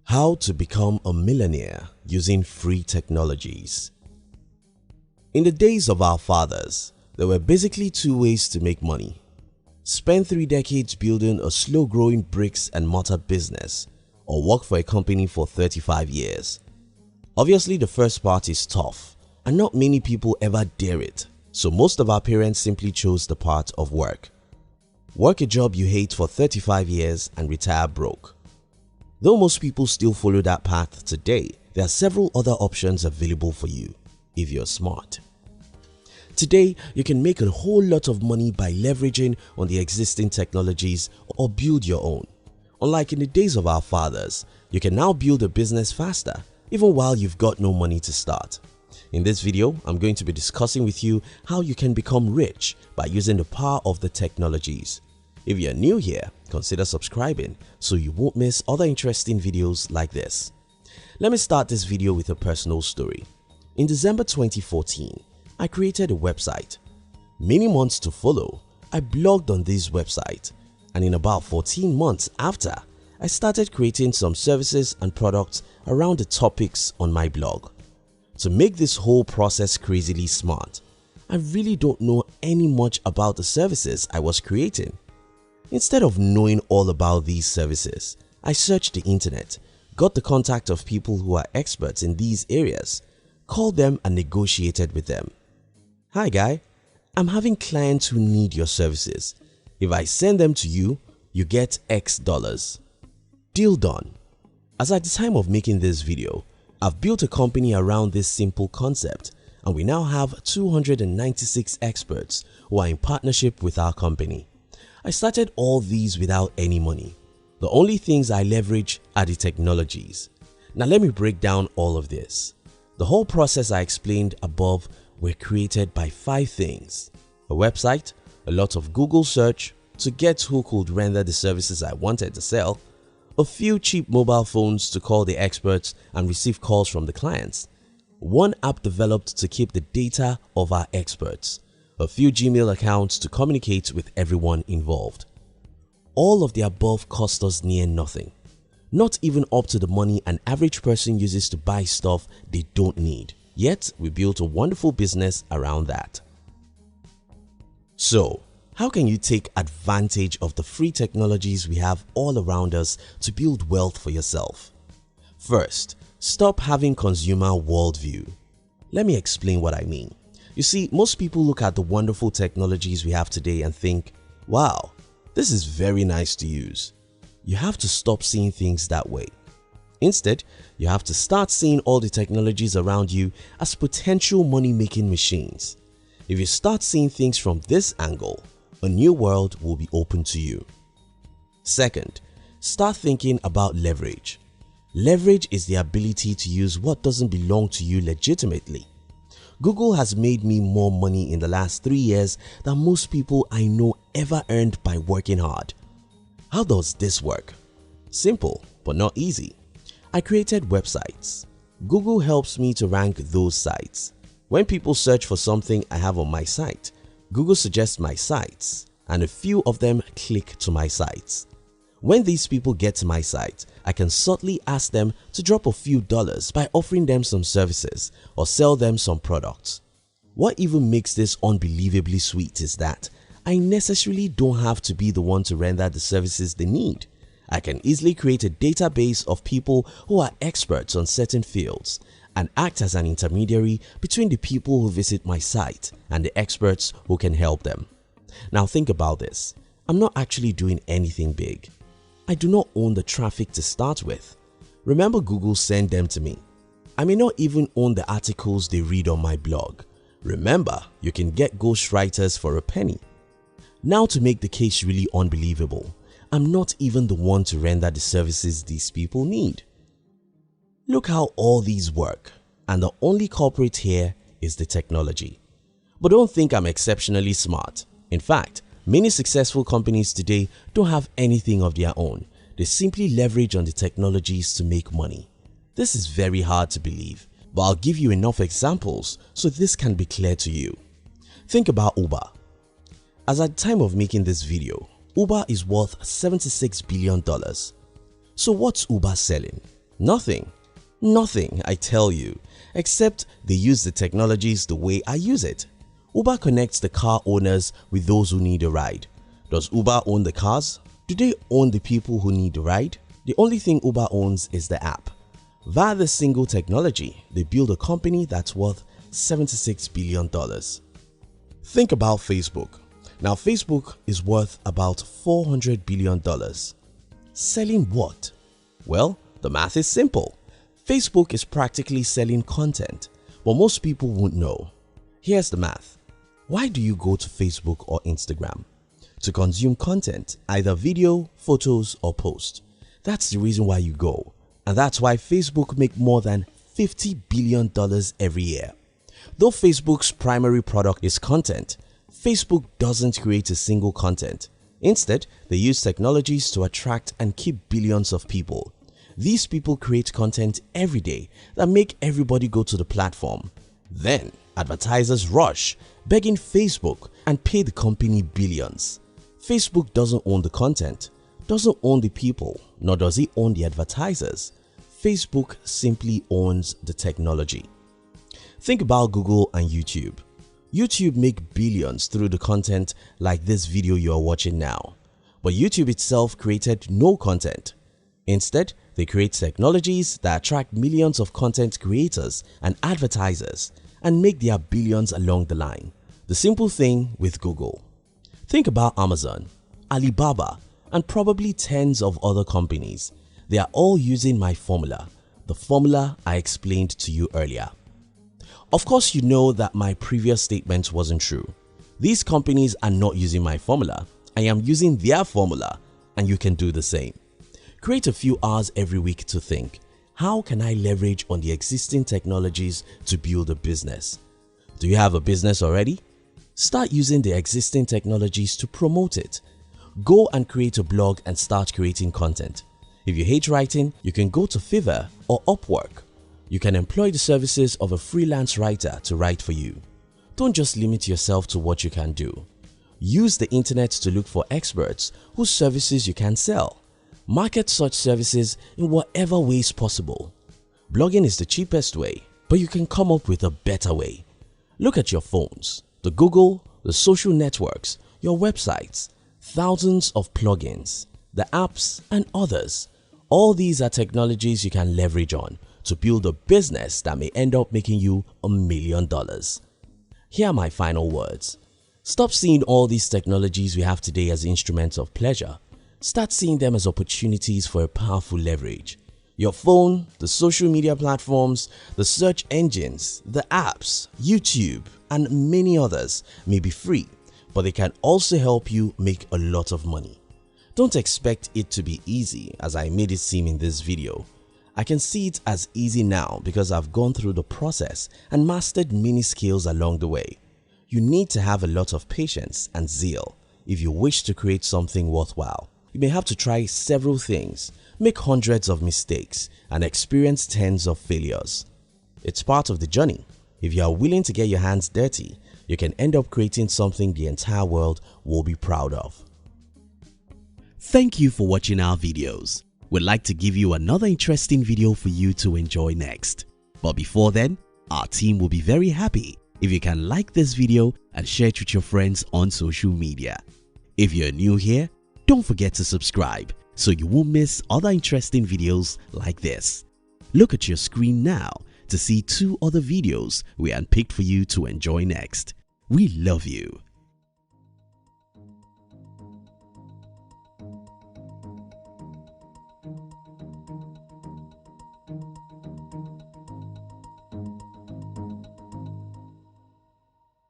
How to become a millionaire using free technologies. In the days of our fathers, there were basically two ways to make money. Spend 3 decades building a slow-growing bricks and mortar business, or work for a company for 35 years. Obviously, the first part is tough, and not many people ever dare it, so most of our parents simply chose the part of work. Work a job you hate for 35 years and retire broke. Though most people still follow that path today, there are several other options available for you if you're smart. Today, you can make a whole lot of money by leveraging on the existing technologies or build your own. Unlike in the days of our fathers, you can now build a business faster even while you've got no money to start. In this video, I'm going to be discussing with you how you can become rich by using the power of the technologies. If you're new here, consider subscribing so you won't miss other interesting videos like this. Let me start this video with a personal story. In December 2014, I created a website. Many months to follow, I blogged on this website, and in about 14 months after, I started creating some services and products around the topics on my blog. To make this whole process crazily smart, I really don't know any much about the services I was creating. Instead of knowing all about these services, I searched the internet, got the contact of people who are experts in these areas, called them and negotiated with them. Hi guy, I'm having clients who need your services. If I send them to you, you get X dollars. Deal done. As at the time of making this video, I've built a company around this simple concept, and we now have 296 experts who are in partnership with our company. I started all these without any money. The only things I leverage are the technologies. Now let me break down all of this. The whole process I explained above were created by 5 things: a website, a lot of Google search to get who could render the services I wanted to sell, a few cheap mobile phones to call the experts and receive calls from the clients, one app developed to keep the data of our experts, a few Gmail accounts to communicate with everyone involved. All of the above cost us near nothing, not even up to the money an average person uses to buy stuff they don't need. Yet we built a wonderful business around that. So, how can you take advantage of the free technologies we have all around us to build wealth for yourself? First, stop having consumer worldview. Let me explain what I mean. You see, most people look at the wonderful technologies we have today and think, wow, this is very nice to use. You have to stop seeing things that way. Instead, you have to start seeing all the technologies around you as potential money-making machines. If you start seeing things from this angle, a new world will be open to you. Second, start thinking about leverage. Leverage is the ability to use what doesn't belong to you legitimately. Google has made me more money in the last 3 years than most people I know ever earned by working hard. How does this work? Simple, but not easy. I created websites. Google helps me to rank those sites. When people search for something I have on my site, Google suggests my sites, and a few of them click to my sites. When these people get to my site, I can subtly ask them to drop a few dollars by offering them some services or sell them some products. What even makes this unbelievably sweet is that I necessarily don't have to be the one to render the services they need. I can easily create a database of people who are experts on certain fields and act as an intermediary between the people who visit my site and the experts who can help them. Now think about this. I'm not actually doing anything big. I do not own the traffic to start with. Remember, Google sent them to me. I may not even own the articles they read on my blog. Remember, you can get ghostwriters for a penny. Now to make the case really unbelievable, I'm not even the one to render the services these people need. Look how all these work, and the only culprit here is the technology. But don't think I'm exceptionally smart. In fact, many successful companies today don't have anything of their own. They simply leverage on the technologies to make money. This is very hard to believe, but I'll give you enough examples so this can be clear to you. Think about Uber. As at the time of making this video, Uber is worth $76 billion. So what's Uber selling? Nothing. Nothing, I tell you, except they use the technologies the way I use it. Uber connects the car owners with those who need a ride. Does Uber own the cars? Do they own the people who need a ride? The only thing Uber owns is the app. Via this single technology, they build a company that's worth $76 billion. Think about Facebook. Now Facebook is worth about $400 billion. Selling what? Well, the math is simple. Facebook is practically selling content, but most people won't know. Here's the math. Why do you go to Facebook or Instagram? To consume content, either video, photos or post. That's the reason why you go. And that's why Facebook make more than $50 billion every year. Though Facebook's primary product is content, Facebook doesn't create a single content. Instead, they use technologies to attract and keep billions of people. These people create content every day that make everybody go to the platform. Then, advertisers rush, begging Facebook and pay the company billions. Facebook doesn't own the content, doesn't own the people, nor does it own the advertisers. Facebook simply owns the technology. Think about Google and YouTube. YouTube make billions through the content like this video you are watching now. But YouTube itself created no content. Instead, they create technologies that attract millions of content creators and advertisers and make their billions along the line. The simple thing with Google. Think about Amazon, Alibaba, and probably tens of other companies. They are all using my formula, the formula I explained to you earlier. Of course, you know that my previous statement wasn't true. These companies are not using my formula. I am using their formula, and you can do the same. Create a few hours every week to think, how can I leverage on the existing technologies to build a business? Do you have a business already? Start using the existing technologies to promote it. Go and create a blog and start creating content. If you hate writing, you can go to Fiverr or Upwork. You can employ the services of a freelance writer to write for you. Don't just limit yourself to what you can do. Use the internet to look for experts whose services you can sell. Market such services in whatever ways possible. Blogging is the cheapest way, but you can come up with a better way. Look at your phones, the Google, the social networks, your websites, thousands of plugins, the apps and others. All these are technologies you can leverage on to build a business that may end up making you $1 million. Here are my final words. Stop seeing all these technologies we have today as instruments of pleasure. Start seeing them as opportunities for a powerful leverage. Your phone, the social media platforms, the search engines, the apps, YouTube, and many others may be free, but they can also help you make a lot of money. Don't expect it to be easy as I made it seem in this video. I can see it as easy now because I've gone through the process and mastered many skills along the way. You need to have a lot of patience and zeal if you wish to create something worthwhile. You may have to try several things, make hundreds of mistakes, and experience tens of failures. It's part of the journey. If you are willing to get your hands dirty, you can end up creating something the entire world will be proud of. Thank you for watching our videos. We'd like to give you another interesting video for you to enjoy next. But before then, our team will be very happy if you can like this video and share it with your friends on social media. If you're new here, don't forget to subscribe so you won't miss other interesting videos like this. Look at your screen now to see 2 other videos we handpicked for you to enjoy next. We love you.